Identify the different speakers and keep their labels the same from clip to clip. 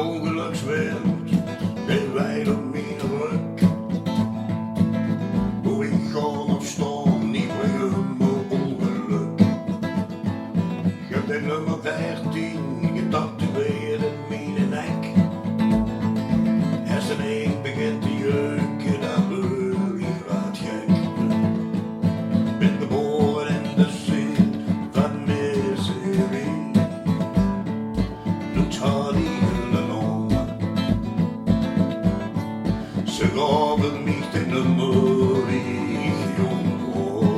Speaker 1: ongelukswind, de wijd op mijn rug. Hoe ik ga of staan, niet brengen me ongeluk. Ik heb de nummer 13 getatoeëerd in mijn nek. Herseneek begint te jeuken, daar word ik wat gek. Ben geboren in de zin van miserie. Doet haar die hullen om. Ze gaven mij de nummer die jong was.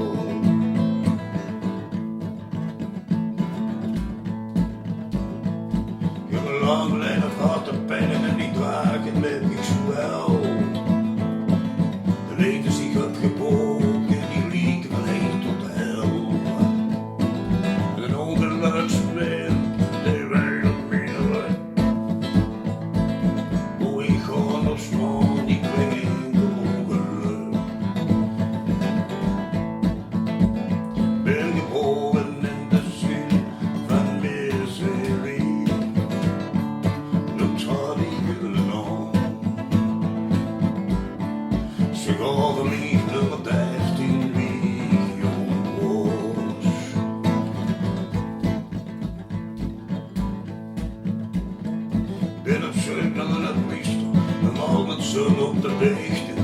Speaker 1: Ik heb een lang leven gehad te pennen en die dragen met mij zowel. De weten zich opgebogen, die lieken van heen tot de hel. Een ongelukswind, die wijd op mijn rug. Hoe ik ga nog staan, die brengt me ongeluk. Ben geboren in de zin van miserie. Doet haar die hullen om. Ze gaven mij nummer 13 wie ik jong was. Ben op zoek naar een priester, normaal met zon op de beichten.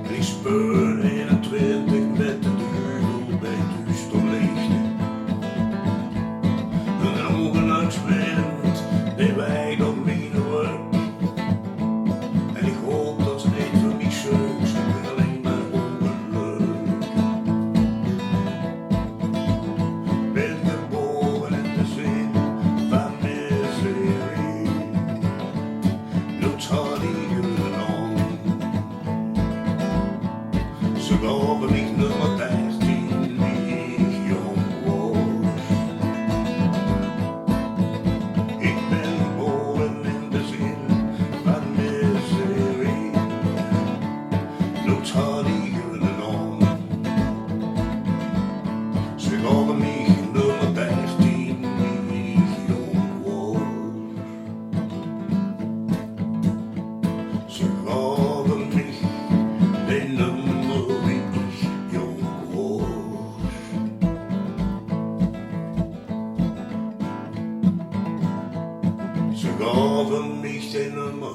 Speaker 1: En ik speur 21 met de duivel bij duister lichten. Een ongelukswind, die wijd op mijn rug. En ik hoop dat ze niet voor mij zeugt, ze wil alleen maar ongeluk. Ben geboren in de zin van miserie. Doet haar die hullen om. Ze gaven mij nummer 13 wie ik jong was. Ik ben geboren in de zin van miserie. Doet haar die hullen om. Ze gaven mij nummer 13 wie ik jong was. Ze gaven mij de nummer wie ik jong was. Ze gaven mij de nummer